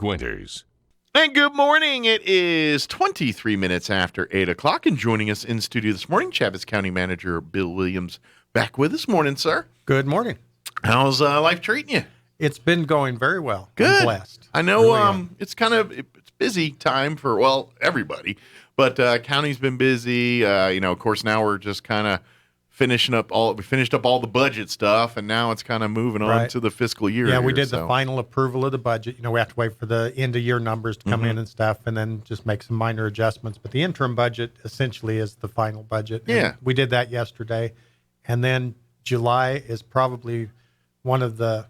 Winters. And good morning. It is 23 minutes after 8 o'clock, and joining us in studio this morning, Chaves County Manager Bill Williams, back with us. Morning, sir. Good morning. How's life treating you? It's been going very well. Good. I'm blessed. I know really it's kind of it's busy time for, well, everybody, but county's been busy. Of course, now we're just kind of we finished up all the budget stuff, and now it's kind of moving on to the fiscal year. Yeah, we did the final approval of the budget. We have to wait for the end of year numbers to come in and stuff, and then just make some minor adjustments. But the interim budget essentially is the final budget. Yeah. And we did that yesterday. And then July is probably one of the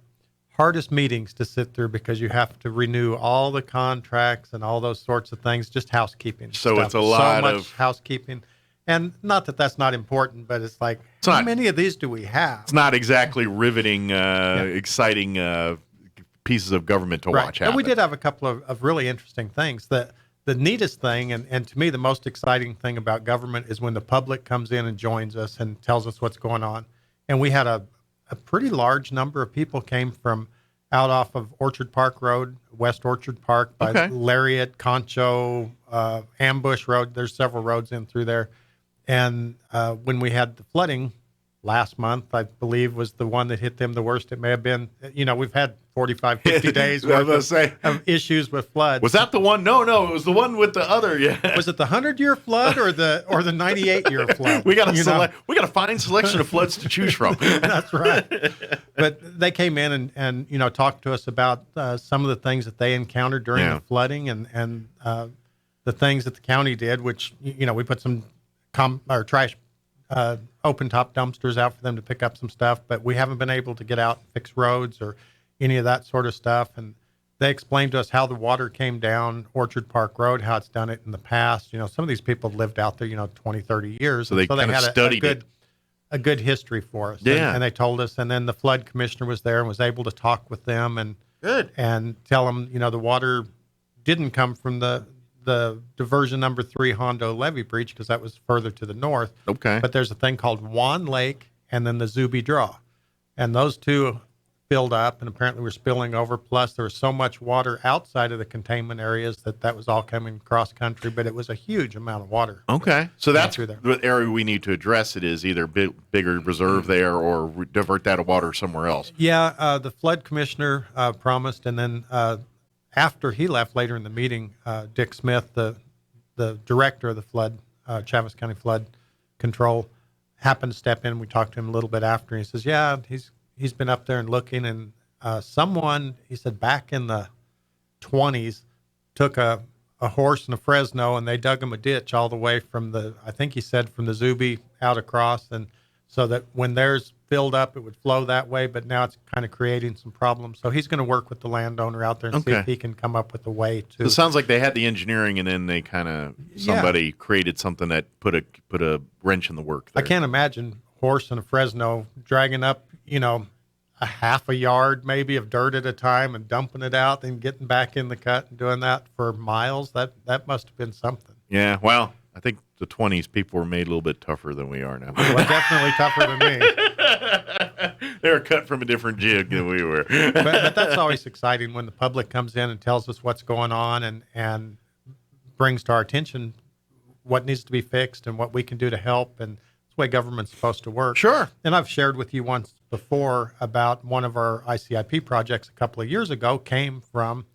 hardest meetings to sit through because you have to renew all the contracts and all those sorts of things, just housekeeping. So stuff. it's a lot so much housekeeping. And not that that's not important, but it's like, how many of these do we have? It's not exactly riveting, exciting pieces of government to watch happen. And we did have a couple of really interesting things. The neatest thing, and to me the most exciting thing about government is when the public comes in and joins us and tells us what's going on. And we had a pretty large number of people came from out off of Orchard Park Road, West Orchard Park, by Lariat, Concho, Ambush Road. There's several roads in through there. And when we had the flooding last month, I believe was the one that hit them the worst. It may have been, we've had 45, 50 days worth of issues with floods. Was that the one? No, it was the one with the other. Yeah. Was it the 100-year flood or the 98-year flood? We got a fine selection of floods to choose from. That's right. But they came in and talked to us about some of the things that they encountered during the flooding and the things that the county did, which, we put some trash open top dumpsters out for them to pick up some stuff, but we haven't been able to get out and fix roads or any of that sort of stuff. And they explained to us how the water came down Orchard Park Road, how it's done it in the past. Some of these people lived out there, 20, 30 years. So they had studied a good history for us. Yeah. And they told us, and then the flood commissioner was there and was able to talk with them and tell them, the water didn't come from the diversion number 3 Hondo levee breach because that was further to the north. Okay. But there's a thing called Juan Lake and then the Zuby Draw. And those two filled up and apparently were spilling over. Plus there was so much water outside of the containment areas that was all coming cross country, but it was a huge amount of water. Okay. So that's the area we need to address. It is either bigger reserve there or divert that water somewhere else. Yeah. The flood commissioner promised, and then after he left later in the meeting, Dick Smith, the director of the flood, Chaves County Flood Control, happened to step in. We talked to him a little bit after, and he says, yeah, he's been up there and looking, and someone, he said, back in the 20s, took a horse and a Fresno, and they dug him a ditch all the way from from the Zuby out across, and so that when theirs filled up, it would flow that way, but now it's kind of creating some problems. So he's going to work with the landowner out there and see if he can come up with a way to. So it sounds like they had the engineering, and then they kind of somebody created something that put a wrench in the work there. I can't imagine horse and a Fresno dragging up, a half a yard maybe of dirt at a time and dumping it out and getting back in the cut and doing that for miles. That must have been something. Yeah, well, I think the 20s people were made a little bit tougher than we are now. Well, definitely tougher than me. They were cut from a different jig than we were. but that's always exciting when the public comes in and tells us what's going on and brings to our attention what needs to be fixed and what we can do to help. And that's the way government's supposed to work. Sure. And I've shared with you once before about one of our ICIP projects a couple of years ago came from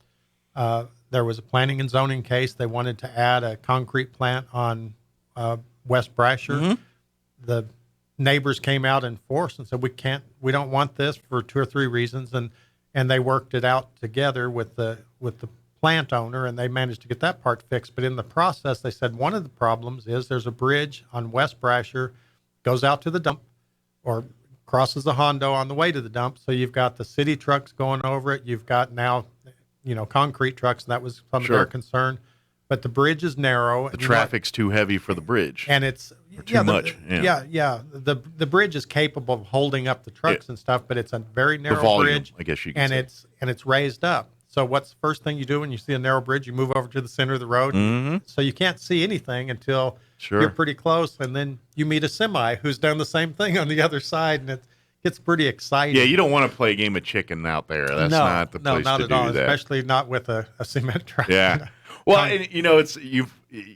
there was a planning and zoning case. They wanted to add a concrete plant on West Brasher. Mm-hmm. The neighbors came out in force and said, we don't want this for 2 or 3 reasons. And they worked it out together with the plant owner, and they managed to get that part fixed. But in the process, they said one of the problems is there's a bridge on West Brasher, goes out to the dump or crosses the Hondo on the way to the dump. So you've got the city trucks going over it. You've got now, concrete trucks, and that was some of their concern. But the bridge is narrow. The traffic's too heavy for the bridge. And it's too much. The bridge is capable of holding up the trucks and stuff, but it's a very narrow bridge. I guess you can say. It's raised up. So what's the first thing you do when you see a narrow bridge? You move over to the center of the road. Mm-hmm. So you can't see anything until you're pretty close, and then you meet a semi who's done the same thing on the other side, and it gets pretty exciting. Yeah, you don't want to play a game of chicken out there. That's not the place not to at do all, that. especially not with a cement track. Yeah. Well, and it's you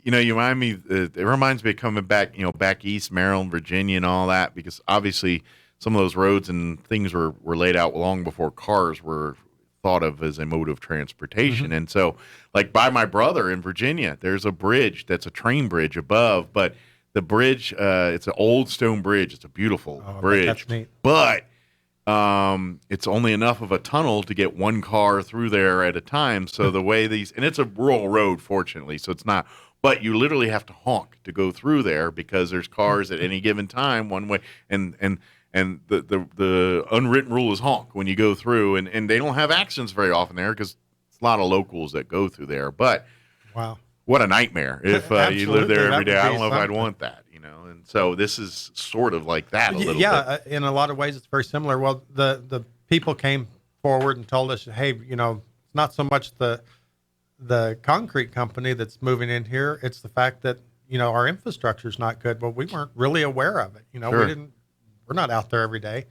remind me. It reminds me of coming back, back east, Maryland, Virginia, and all that, because obviously some of those roads and things were laid out long before cars were thought of as a mode of transportation. And so, like by my brother in Virginia, there's a bridge that's a train bridge above, but the bridge, it's an old stone bridge. It's a beautiful bridge, that's neat. but it's only enough of a tunnel to get one car through there at a time. So the way and it's a rural road, fortunately, so it's not, but you literally have to honk to go through there because there's cars at any given time one way. And the unwritten rule is honk when you go through, and they don't have accidents very often there because it's a lot of locals that go through there. But wow, what a nightmare if you live there every day. I don't know if I'd want that. And so this is sort of like that a little bit. Yeah, in a lot of ways, it's very similar. Well, the people came forward and told us, hey, it's not so much the concrete company that's moving in here. It's the fact that, our infrastructure is not good. Well, we weren't really aware of it. Sure. We're not out there every day.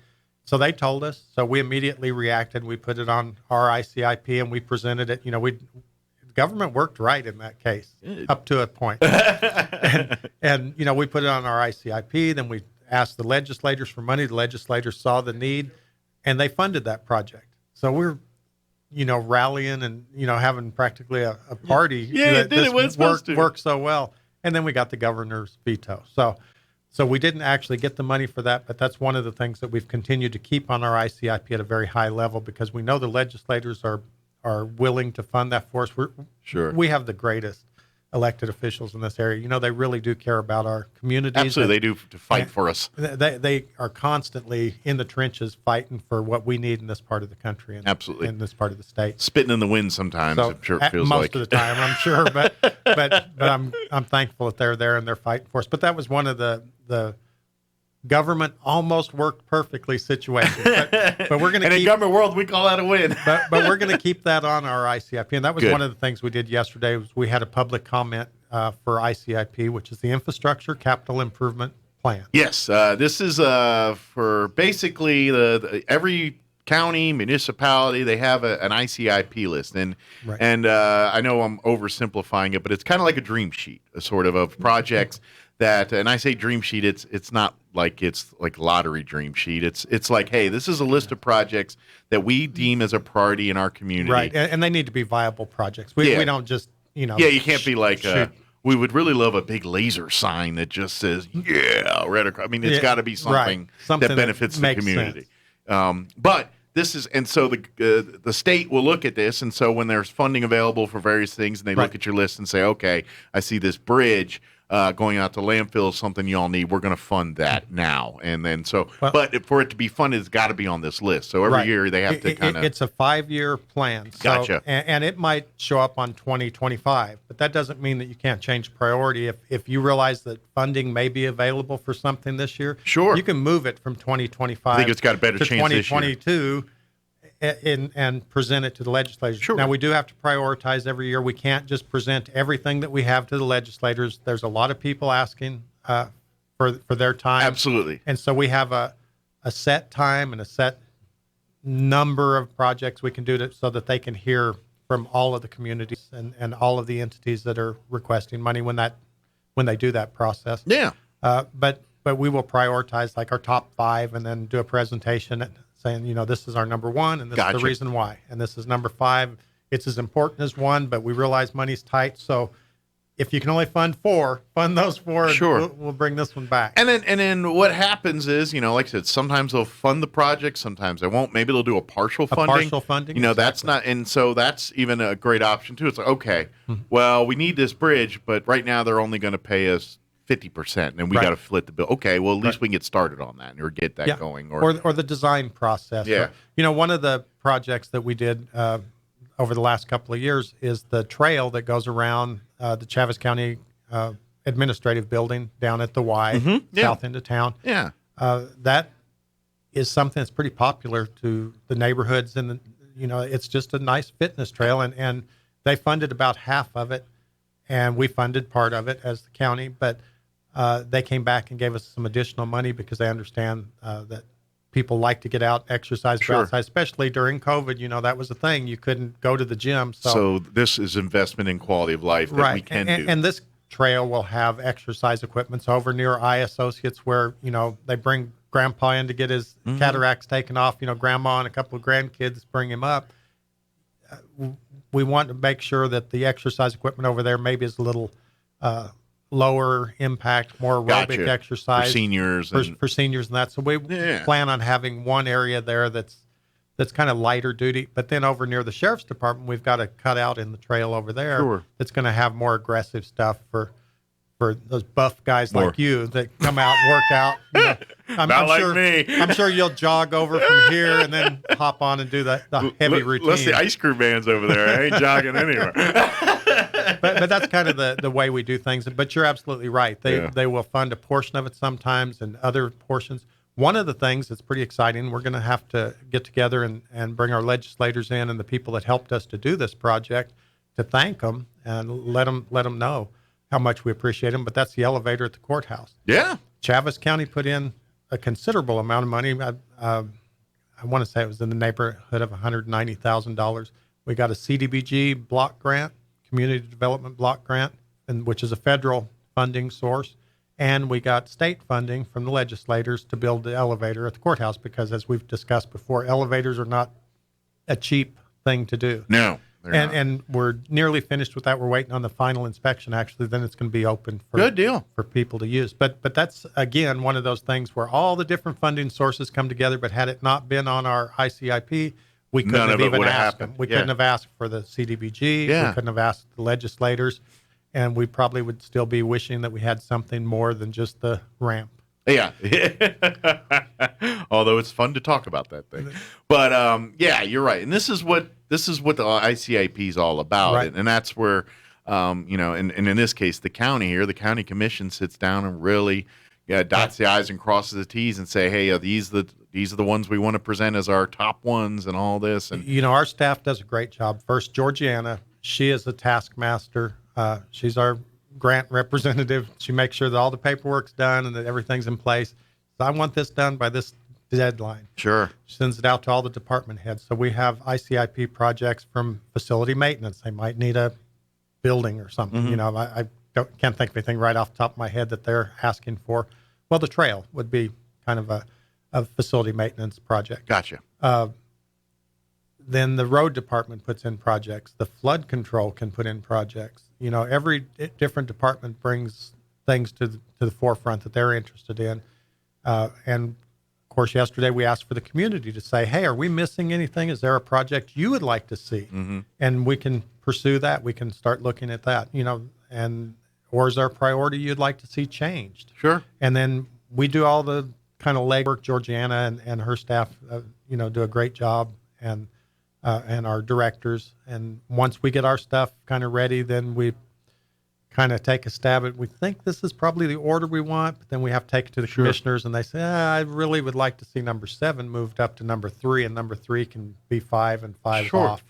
So they told us. So we immediately reacted. We put it on our ICIP and we presented it. Government worked right in that case up to a point. and we put it on our ICIP. Then we asked the legislators for money. The legislators saw the need, and they funded that project. So we're, rallying and, having practically a party. Yeah, it did. It was supposed to work so well. And then we got the governor's veto. So we didn't actually get the money for that, but that's one of the things that we've continued to keep on our ICIP at a very high level because we know the legislators are willing to fund that for us. We have the greatest elected officials in this area. They really do care about our communities. Absolutely, they do to fight for us. They are constantly in the trenches fighting for what we need in this part of the country and absolutely in this part of the state. Spitting in the wind sometimes. So, I'm sure it feels most of the time, I'm sure, but I'm thankful that they're there and they're fighting for us. But that was one of the government almost worked perfectly situation, but we're going to. And in government world, we call that a win. but we're going to keep that on our ICIP, and that was Good. One of the things we did yesterday. Was we had a public comment for ICIP, which is the Infrastructure Capital Improvement Plan. Yes, this is for basically every county, municipality. They have an ICIP list, and I know I'm oversimplifying it, but it's kind of like a dream sheet, sort of projects. That, and I say dream sheet, it's not like it's like lottery dream sheet. It's like, hey, this is a list of projects that we deem as a priority in our community. Right, and they need to be viable projects. We don't just, Yeah, you can't be like, we would really love a big laser sign that just says, yeah, right across. I mean, it's got to be something that benefits the community. But this is, and so the state will look at this, and so when there's funding available for various things, and they look at your list and say, okay, I see this bridge going out to landfill is something y'all need. We're going to fund that now. And then but for it to be funded, it's got to be on this list. So every year they have to kind of. It's a 5-year plan. So, gotcha. And it might show up on 2025, but that doesn't mean that you can't change priority. If you realize that funding may be available for something this year, sure, you can move it from 2025 I think it's got a better to chance 2022 and present it to the legislature. Sure. Now, we do have to prioritize every year. We can't just present everything that we have to the legislators. There's a lot of people asking for their time. Absolutely. And so we have a set time and a set number of projects we can do so that they can hear from all of the communities and all of the entities that are requesting money when they do that process. Yeah. But we will prioritize like our top 5 and then do a presentation saying, this is our number 1 and this is the reason why. And this is number 5. It's as important as 1, but we realize money's tight. So if you can only fund 4, fund those 4. Sure. And we'll bring this one back. And then what happens is, like I said, sometimes they'll fund the project, sometimes they won't. Maybe they'll do a partial funding. Partial funding. That's not, and so that's even a great option too. It's like, okay, well, we need this bridge, but right now they're only going to pay us 50%, and we got to split the bill. Okay, well, at least we can get started on that or get that going. Or the design process. Yeah. One of the projects that we did over the last couple of years is the trail that goes around the Chaves County Administrative Building down at the Y, south end of town. Yeah. That is something that's pretty popular to the neighborhoods, and it's just a nice fitness trail, and they funded about half of it, and we funded part of it as the county, but they came back and gave us some additional money because they understand that people like to get out, exercise, go Sure. outside, especially during COVID. That was a thing. You couldn't go to the gym. So this is investment in quality of life that right. we can and, do. and this trail will have exercise equipment. So over near I Associates, where they bring grandpa in to get his cataracts taken off. Grandma and a couple of grandkids bring him up. We want to make sure that the exercise equipment over there maybe is a little lower impact, more aerobic Gotcha. exercise For seniors. for seniors and that. So we plan on having one area there that's kind of lighter duty. But then over near the sheriff's department, we've got a cutout in the trail over there Sure. that's going to have more aggressive stuff for those buff guys like you that come out and work out. I'm like sure, me. I'm sure you'll jog over from here and then hop on and do the heavy routine. Unless the ice cream man's over there. I ain't jogging anywhere. But that's kind of the way we do things. But you're absolutely right. They will fund a portion of it sometimes and other portions. One of the things that's pretty exciting, we're going to have to get together and bring our legislators in and the people that helped us to do this project to thank them and let them know how much we appreciate them. But that's the elevator at the courthouse. Yeah. Chaves County put in a considerable amount of money. I want to say it was in the neighborhood of $190,000. We got a CDBG block grant, community development block grant, which is a federal funding source. And we got state funding from the legislators to build the elevator at the courthouse because, as we've discussed before, elevators are not a cheap thing to do. No. And we're nearly finished with that. We're waiting on the final inspection, actually. Then it's going to be open for Good deal. for people to use. But that's, again, one of those things where all the different funding sources come together. But had it not been on our ICIP, we couldn't None have of it even would have asked them. happened. We Yeah. couldn't have asked for the CDBG. Yeah. We couldn't have asked the legislators. And we probably would still be wishing that we had something more than just the ramp. Yeah. Although it's fun to talk about that thing. But yeah, you're right. And this is what the ICIP is all about. Right. And that's where and in this case the county here, the county commission sits down and really dots the I's and crosses the T's and say, hey, these are the ones we want to present as our top ones and all this. And our staff does a great job. First, Georgiana, she is a taskmaster. She's our grant representative. She makes sure that all the paperwork's done and that everything's in place. So I want this done by this deadline. Sure. She sends it out to all the department heads. So we have ICIP projects from facility maintenance. They might need a building or something. I can't think of anything right off the top of my head that they're asking for. Well, the trail would be kind of a facility maintenance project. Gotcha. Then the road department puts in projects. The flood control can put in projects. Every different department brings things to the forefront that they're interested in. And of course, yesterday we asked for the community to say, hey, are we missing anything? Is there a project you would like to see? Mm-hmm. And we can pursue that. We can start looking at that, or is there a priority you'd like to see changed? Sure. And then we do all the kind of legwork. Georgiana and her staff, do a great job. And our directors. And once we get our stuff kind of ready, then we kind of take a stab at, we think this is probably the order we want, but then we have to take it to the commissioners and they say, I really would like to see number 7 moved up to number 3, and number 3 can be 5 and 5 off,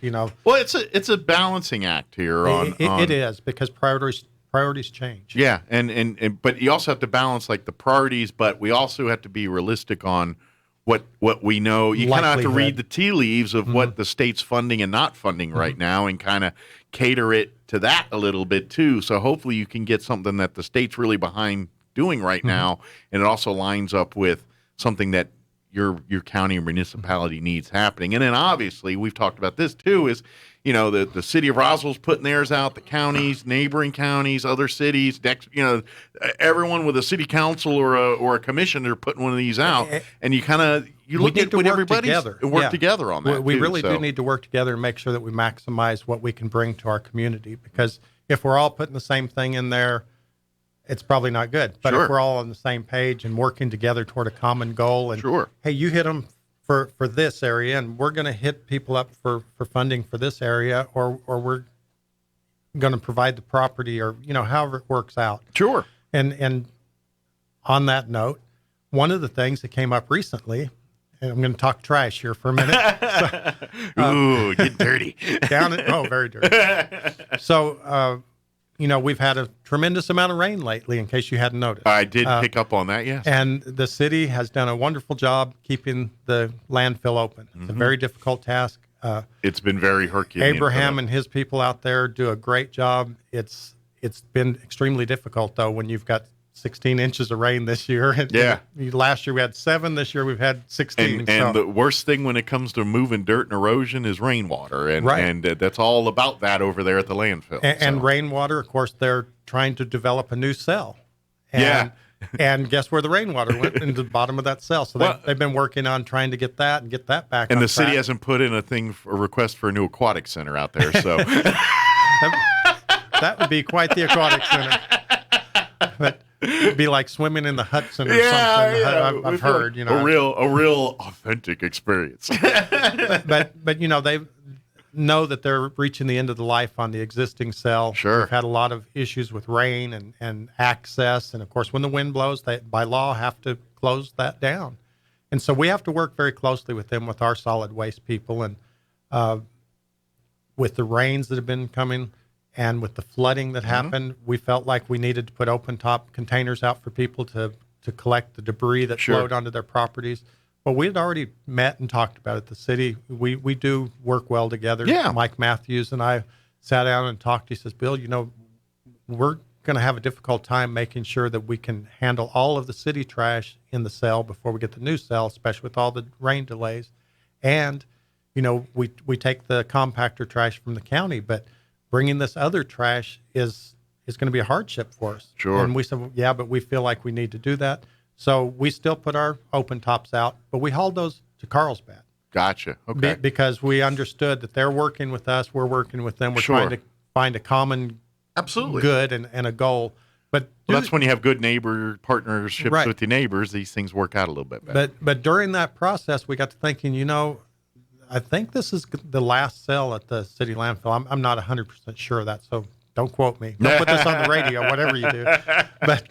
Well, it's a balancing act here it is, because priorities change. Yeah. And but you also have to balance like the priorities, but we also have to be realistic on what we know. You kind of have to read the tea leaves of what the state's funding and not funding right now and kind of cater it to that a little bit too. So hopefully you can get something that the state's really behind doing right now, and it also lines up with something that your county or municipality needs happening. And then obviously we've talked about this too, is the city of Roswell's putting theirs out, the counties, neighboring counties, other cities, everyone with a city council or a commission are putting one of these out, and you look at what everybody's work together on that. We really do need to work together and make sure that we maximize what we can bring to our community, because if we're all putting the same thing in there, it's probably not good. But if we're all on the same page and working together toward a common goal, and hey, you hit them for this area, and we're going to hit people up for funding for this area, or we're going to provide the property, or however it works out. Sure. And on that note, one of the things that came up recently, and I'm going to talk trash here for a minute. Ooh, get dirty. Very dirty. So we've had a tremendous amount of rain lately, in case you hadn't noticed. I did pick up on that, yes. And the city has done a wonderful job keeping the landfill open. It's a very difficult task. It's been very Herculean. Abraham and his people out there do a great job. It's been extremely difficult, though, when you've got 16 inches of rain this year. Yeah. Last year we had 7. This year we've had 16. And the worst thing when it comes to moving dirt and erosion is rainwater. And, Right. and that's all about that over there at the landfill. And rainwater, of course, they're trying to develop a new cell. And, Yeah. And guess where the rainwater went? Into the bottom of that cell. So they've been working on trying to get that back And on the city track. hasn't put in a request for a new aquatic center out there. So That would be quite the aquatic center. But it'd be like swimming in the Hudson or something. yeah. I've heard, a real authentic experience. but they know that they're reaching the end of the life on the existing cell. Sure. We've had a lot of issues with rain and access, and of course, when the wind blows, they by law have to close that down. And so we have to work very closely with them, with our solid waste people, and with the rains that have been coming. And with the flooding that happened, we felt like we needed to put open top containers out for people to collect the debris that Sure. flowed onto their properties. Well, we had already met and talked about it. The city, we do work well together. Yeah. Mike Matthews and I sat down and talked. He says, Bill, we're going to have a difficult time making sure that we can handle all of the city trash in the cell before we get the new cell, especially with all the rain delays. And, we take the compactor trash from the county, but bringing this other trash is going to be a hardship for us. Sure. And we said, well, yeah, but we feel like we need to do that. So we still put our open tops out, but we hauled those to Carlsbad. Gotcha. Okay. Because we understood that they're working with us, we're working with them. We're Sure. trying to find a common Absolutely. good and a goal. But That's when you have good neighbor partnerships Right. with your neighbors. These things work out a little bit better. But during that process, we got to thinking, I think this is the last cell at the city landfill. I'm not 100% sure of that, so don't quote me. Don't put this on the radio, whatever you do. But,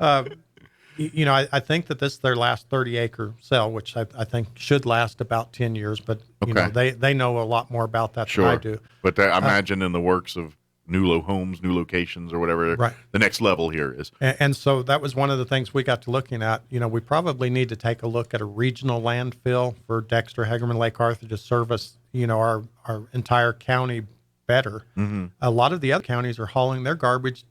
I think that this is their last 30-acre cell, which I think should last about 10 years. But, they know a lot more about that Sure. than I do. But I imagine in the works of new homes, new locations, or whatever Right. the next level here is. And so that was one of the things we got to looking at. We probably need to take a look at a regional landfill for Dexter, Hagerman, Lake Arthur to service, our entire county better. Mm-hmm. A lot of the other counties are hauling their garbage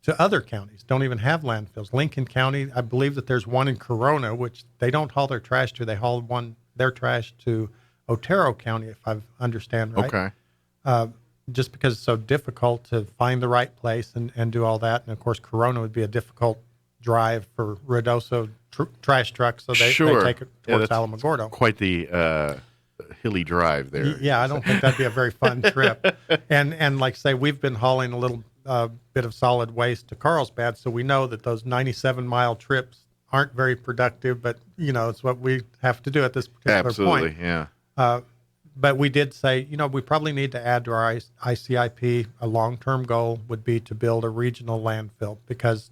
to other counties, don't even have landfills. Lincoln County, I believe that there's one in Corona, which they don't haul their trash to. They haul their trash to Otero County, if I understand right. Okay. Just because it's so difficult to find the right place and do all that. And of course, Corona would be a difficult drive for Ruidoso trash trucks. So they take it towards that's Alamogordo. Quite the hilly drive there. Yeah, I don't think that'd be a very fun trip. And like I say, we've been hauling a little bit of solid waste to Carlsbad. So we know that those 97-mile trips aren't very productive, but it's what we have to do at this particular Absolutely, point. yeah. But we did say, we probably need to add to our ICIP. A long-term goal would be to build a regional landfill, because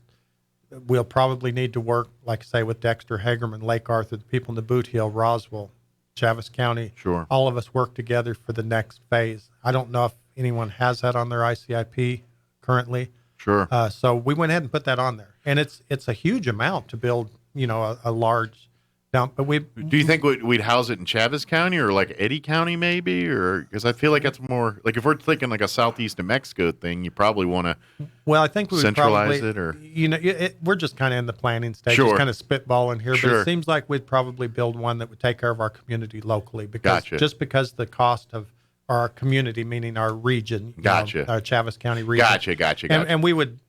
we'll probably need to work, like I say, with Dexter, Hagerman, Lake Arthur, the people in the Boot Hill, Roswell, Chaves County. Sure. All of us work together for the next phase. I don't know if anyone has that on their ICIP currently. Sure. So we went ahead and put that on there. And it's a huge amount to build, a large dump. But Do you think we'd house it in Chaves County or like Eddy County maybe? Or because I feel like that's more like if we're thinking like a southeast New Mexico thing, you probably want to Well, I think we would centralize probably, it, or we're just kind of in the planning stage, Sure. just kind of spitballing here. But Sure. it seems like we'd probably build one that would take care of our community locally, because Gotcha. just because the cost of our community, meaning our region, Gotcha. Our Chaves County region. Gotcha. And we would,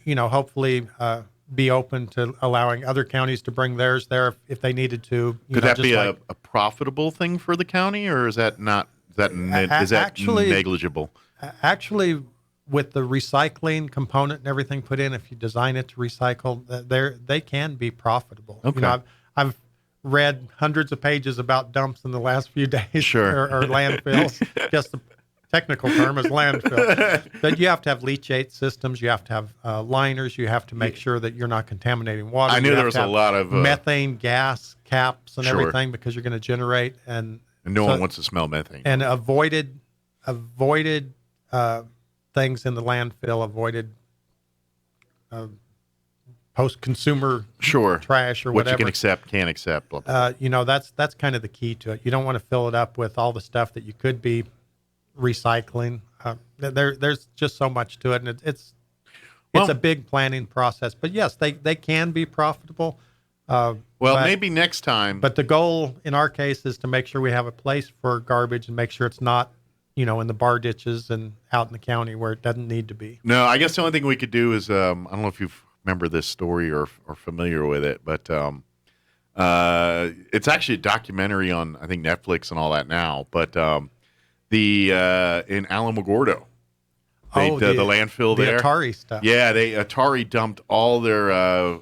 hopefully be open to allowing other counties to bring theirs there if they needed to. Could that be like, a profitable thing for the county, or is that not? Is that Actually- negligible? Actually, with the recycling component and everything put in, if you design it to recycle, they can be profitable. Okay. I've read hundreds of pages about dumps in the last few days, Sure. or landfills. Guess the technical term is landfill. But you have to have leachate systems. You have to have liners. You have to make sure that you're not contaminating water. I knew You there have was to a have lot of methane gas caps and Sure. everything, because you're going to generate and no one wants to smell methane. and avoided things in the landfill, avoided post-consumer Sure. trash or What whatever. you can accept, can't accept. Blah, blah, blah. That's kind of the key to it. You don't want to fill it up with all the stuff that you could be recycling. There's just so much to it, and it's a big planning process. But yes, they can be profitable. Maybe next time. But the goal in our case is to make sure we have a place for garbage and make sure it's not, in the bar ditches and out in the county where it doesn't need to be. No, I guess the only thing we could do is I don't know if you remember this story or familiar with it, but it's actually a documentary on, I think, Netflix and all that now. But in Alamogordo, the landfill the there, Atari stuff. Yeah, Atari dumped all their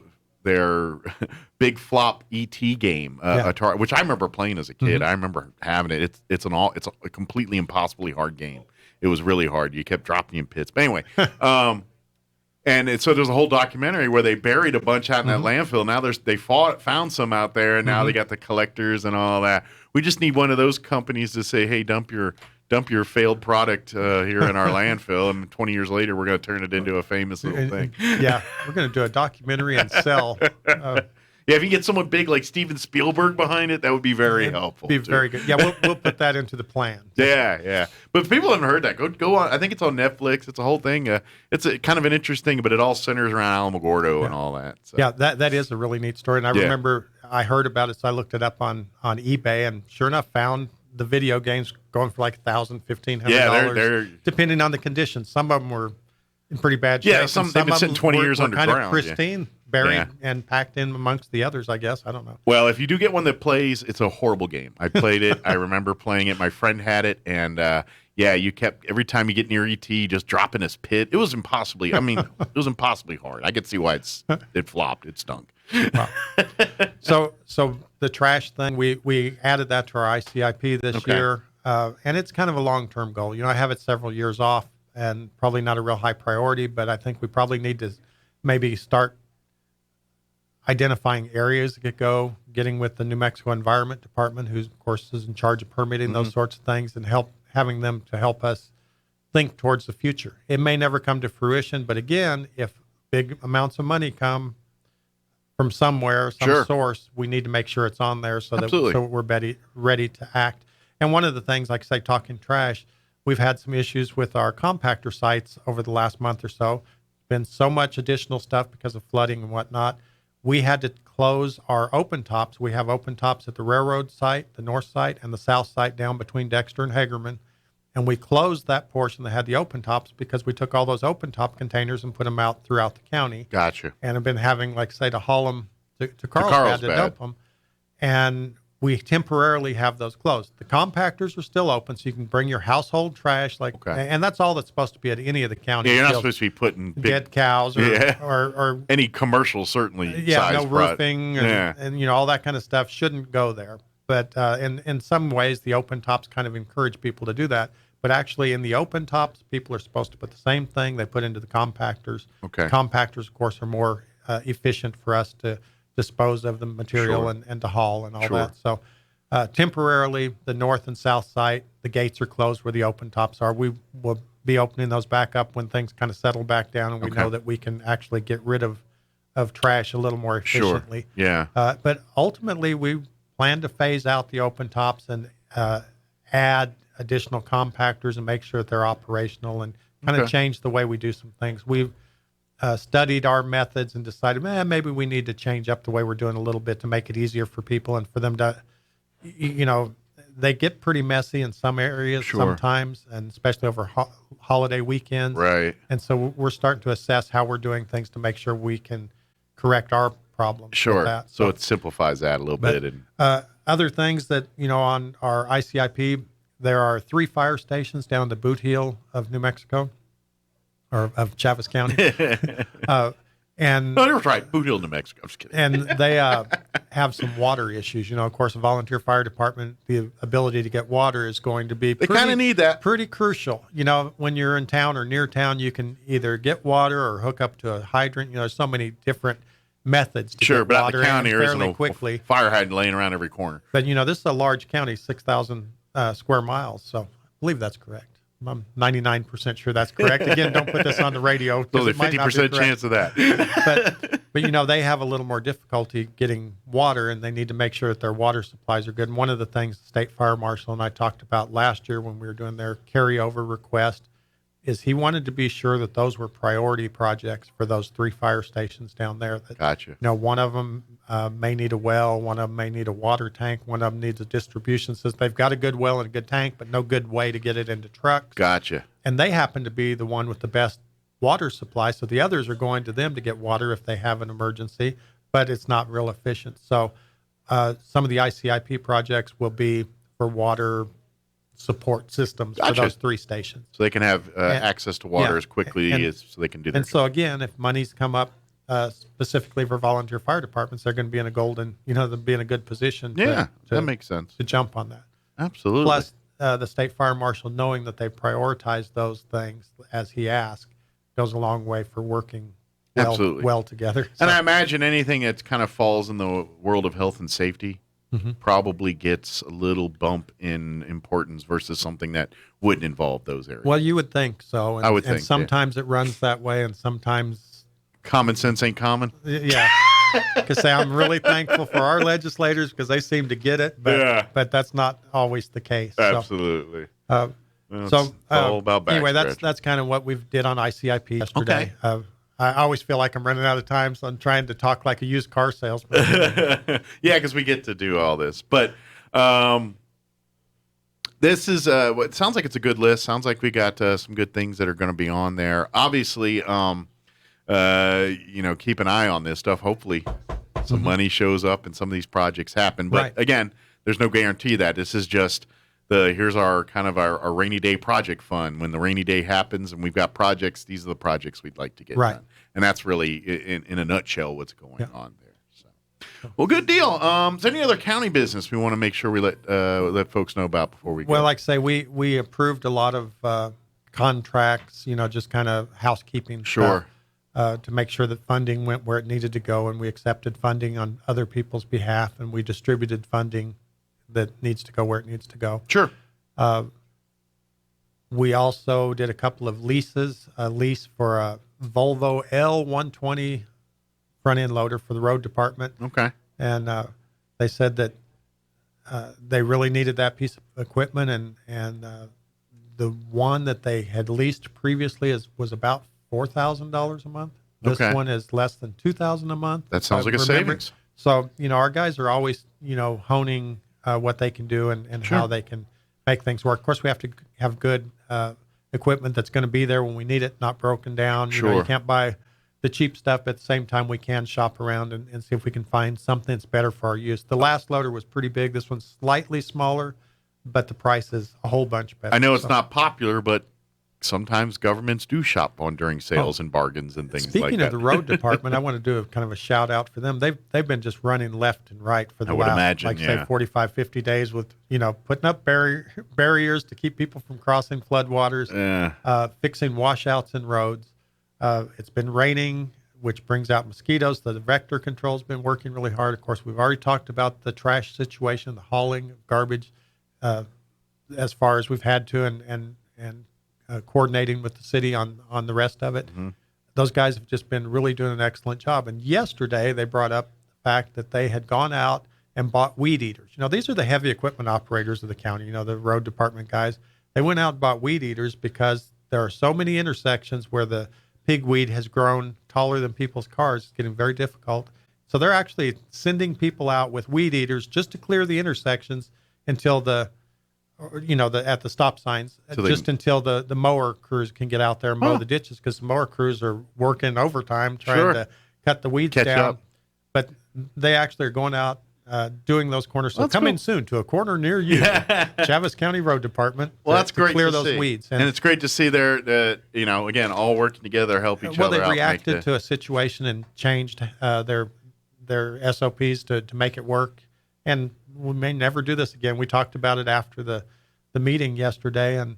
big flop ET game, Atari, which I remember playing as a kid. I remember having it. It's a completely impossibly hard game. It was really hard. You kept dropping in pits. But anyway, so there's a whole documentary where they buried a bunch out in that landfill. Now they found some out there, and now they got the collectors and all that. We just need one of those companies to say, "Hey, dump your failed product here in our landfill," and 20 years later, we're going to turn it into a famous little thing. Yeah, we're going to do a documentary and sell. Yeah, if you get someone big like Steven Spielberg behind it, that would be very helpful. Be very good. Yeah, we'll put that into the plan. Yeah. But if people haven't heard that, go on. I think it's on Netflix. It's a whole thing. It's a kind of an interesting, but it all centers around Alamogordo and all that. So. Yeah, that is a really neat story. And I remember I heard about it, so I looked it up on eBay, and sure enough, found the video games going for like $1,000, $1,500. Yeah, they're depending on the conditions. Some of them were in pretty bad shape. Yeah, some they've been sitting 20 years underground. Kind of pristine, buried and packed in amongst the others, I guess. I don't know. Well, if you do get one that plays, it's a horrible game. I played it. I remember playing it. My friend had it, and you kept every time you get near ET, just dropping his pit. It was impossibly. I mean, it was impossibly hard. I could see why it flopped. It stunk. Wow. So the trash thing, we added that to our ICIP this year, and it's kind of a long-term goal. I have it several years off, and probably not a real high priority, but I think we probably need to maybe start identifying areas that could go, getting with the New Mexico Environment Department, who, of course, is in charge of permitting those sorts of things, and having them to help us think towards the future. It may never come to fruition, but again, if big amounts of money come from somewhere, some source, we need to make sure it's on there so we're ready to act. And one of the things, like I say, talking trash, we've had some issues with our compactor sites over the last month or so. Been so much additional stuff because of flooding and whatnot. We had to close our open tops. We have open tops at the railroad site, the north site, and the south site down between Dexter and Hagerman. And we closed that portion that had the open tops because we took all those open top containers and put them out throughout the county. Gotcha. And have been having, like say, to haul them to Carlsbad to dump them. And we temporarily have those closed. The compactors are still open, so you can bring your household trash, and that's all that's supposed to be at any of the counties. Yeah, you're not supposed to be putting dead cows or any commercial, certainly. No roofing and all that kind of stuff shouldn't go there. But in some ways, the open tops kind of encourage people to do that. But actually, in the open tops, people are supposed to put the same thing they put into the compactors. Okay. The compactors, of course, are more efficient for us to dispose of the material and to haul and all that. So temporarily, the north and south site, the gates are closed where the open tops are. We will be opening those back up when things kind of settle back down and we know that we can actually get rid of trash a little more efficiently. Sure. Yeah. But ultimately, we plan to phase out the open tops and add additional compactors and make sure that they're operational and kind of change the way we do some things. We've studied our methods and decided, maybe we need to change up the way we're doing a little bit to make it easier for people and for them to, they get pretty messy in some areas sometimes, and especially over holiday weekends. Right. And so we're starting to assess how we're doing things to make sure we can correct our problems. Sure. With that. So it simplifies that a little bit. And other things that, on our ICIP, there are 3 fire stations down the boot heel of New Mexico. Or of Chaves County. You're right. Boot Hill, New Mexico. I'm just kidding. And they have some water issues. Of course, a volunteer fire department, the ability to get water is going to be they kind of need that. Pretty crucial. When you're in town or near town, you can either get water or hook up to a hydrant. There's so many different methods to get but water out the county there fairly isn't quickly. Fire hydrant laying around every corner. But, this is a large county, 6,000 square miles. So I believe that's correct. I'm 99% sure that's correct. Again, don't put this on the radio. There's only it might not be 50% correct. chance of that. But they have a little more difficulty getting water, and they need to make sure that their water supplies are good. And one of the things the state fire marshal and I talked about last year when we were doing their carryover request is he wanted to be sure that those were priority projects for those 3 fire stations down there. That, Gotcha. one of them may need a well, one of them may need a water tank, one of them needs a distribution system. They've got a good well and a good tank, but no good way to get it into trucks. Gotcha. And they happen to be the one with the best water supply, so the others are going to them to get water if they have an emergency, but it's not real efficient. So some of the ICIP projects will be for water support systems for those 3 stations. So they can have access to water as quickly as so they can do that. And so again, if money's come up specifically for volunteer fire departments, they're going to be in a golden, they'll be in a good position that makes sense. to jump on that. Absolutely. Plus, the state fire marshal, knowing that they prioritize those things as he asked, goes a long way for working well together. So, and I imagine anything that kind of falls in the world of health and safety probably gets a little bump in importance versus something that wouldn't involve those areas. Well, you would think so. And, I would think. And sometimes it runs that way, and sometimes common sense ain't common. Yeah. Because I'm really thankful for our legislators because they seem to get it, but that's not always the case. Absolutely. It's all about back anyway, scratching. that's kind of what we did on ICIP yesterday. Okay. I always feel like I'm running out of time, so I'm trying to talk like a used car salesman. Yeah, because we get to do all this. But this is what sounds like it's a good list. Sounds like we got some good things that are going to be on there. Obviously, keep an eye on this stuff. Hopefully, some money shows up and some of these projects happen. But again, there's no guarantee that this is just here's our kind of our rainy day project fund. When the rainy day happens and we've got projects, these are the projects we'd like to get done. And that's really in a nutshell what's going on there. So, well, good deal. Is there any other county business we want to make sure we let folks know about before we go? Well, like I say, we approved a lot of contracts, just kind of housekeeping stuff, to make sure that funding went where it needed to go, and we accepted funding on other people's behalf, and we distributed funding that needs to go where it needs to go. Sure. We also did a couple of leases, a lease for a Volvo L120 front end loader for the road department. Okay. And they said that they really needed that piece of equipment, and the one that they had leased previously was about $4,000 a month. This one is less than $2,000 a month. That sounds like a savings. So, our guys are always, honing what they can do and how they can make things work. Of course, we have to have good equipment that's going to be there when we need it, not broken down. You can't buy the cheap stuff. At the same time, we can shop around and see if we can find something that's better for our use. The last loader was pretty big. This one's slightly smaller, but the price is a whole bunch better. I know it's not popular, but sometimes governments do shop on during sales and bargains and things like that. Speaking of the road department, I want to do a kind of a shout out for them. They've been just running left and right for the last, say 45, 50 days with, putting up barriers to keep people from crossing floodwaters, fixing washouts in roads. It's been raining, which brings out mosquitoes. The vector control's been working really hard. Of course, we've already talked about the trash situation, the hauling of garbage, as far as we've had to, and coordinating with the city on the rest of it. Mm-hmm. Those guys have just been really doing an excellent job. And yesterday they brought up the fact that they had gone out and bought weed eaters. These are the heavy equipment operators of the county, the road department guys. They went out and bought weed eaters because there are so many intersections where the pigweed has grown taller than people's cars. It's getting very difficult. So they're actually sending people out with weed eaters just to clear the intersections until at the stop signs, until the mower crews can get out there and mow the ditches, because the mower crews are working overtime trying to cut the weeds down. But they actually are going out doing those corners. So coming soon to a corner near you, Chaves County Road Department. Well, that's great to clear see. those weeds. And it's great to see they're, again, all working together, help each other out. Well, they reacted to a situation and changed their SOPs to make it work. And we may never do this again. We talked about it after the meeting yesterday, and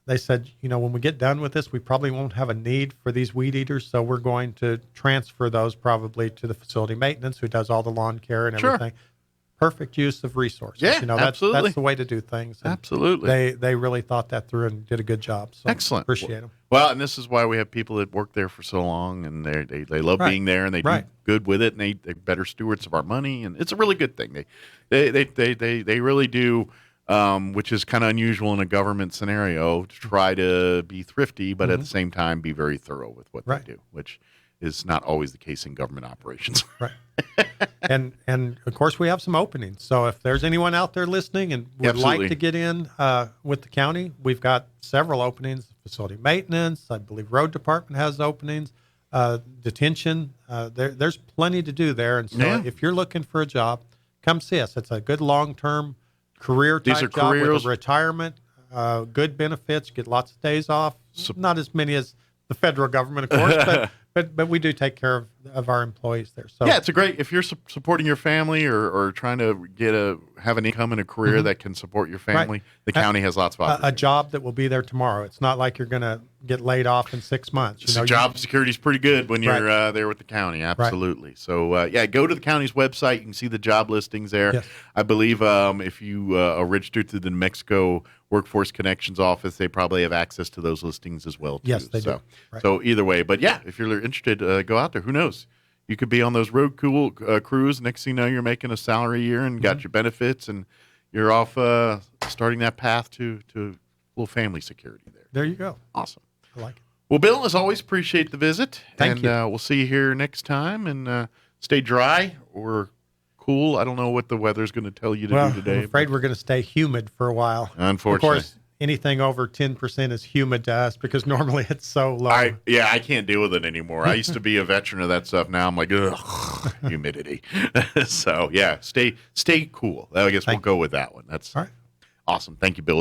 they said, when we get done with this, we probably won't have a need for these weed eaters, so we're going to transfer those probably to the facility maintenance, who does all the lawn care and everything. perfect use of resources. Yeah, That's absolutely. that's the way to do things. And Absolutely. they really thought that through and did a good job. So Excellent. appreciate them. Well, and this is why we have people that work there for so long, and they love Right. being there, and they do Right. good with it, and they're better stewards of our money, and it's a really good thing. They really do, which is kind of unusual in a government scenario, to try to be thrifty, but at the same time be very thorough with what Right. they do, which is not always the case in government operations. Right. and of course we have some openings. So if there's anyone out there listening and would Absolutely. like to get in with the county, we've got several openings. Facility maintenance, I believe road department has openings, detention. There's plenty to do there. And so Yeah. if you're looking for a job, come see us. It's a good long-term career These type are job careers. with a retirement, good benefits, get lots of days off. Not as many as the federal government, of course, but we do take care of our employees there. So Yeah, it's a great if you're supporting your family or trying to have an income and a career that can support your family. The county has lots of a opportunities. job that will be there tomorrow. It's not like you're going to get laid off in 6 months. So job security is pretty good when you're Right. there with the county. Absolutely. So yeah, go to the county's website. You can see the job listings there. Yes. I believe if you are registered through the New Mexico Workforce Connections office, they probably have access to those listings as well. Too. Yes, they do. So, Right. so either way, but yeah, if you're interested, go out there. Who knows? You could be on those road crews. Next thing you know, you're making a salary a year and got your benefits, and you're off starting that path to a little family security there. There you go. Awesome. I like it. Well, Bill, as always, appreciate the visit. Thank you. We'll see you here next time. And stay dry or cool. I don't know what the weather's going to tell you to Well, do today. I'm afraid we're going to stay humid for a while. Unfortunately. Of course, anything over 10% is humid to us because normally it's so low. I can't deal with it anymore. I used to be a veteran of that stuff. Now I'm like, ugh, humidity. So, yeah, stay cool. I guess we'll go with that one. That's All right. awesome. Thank you, Bill.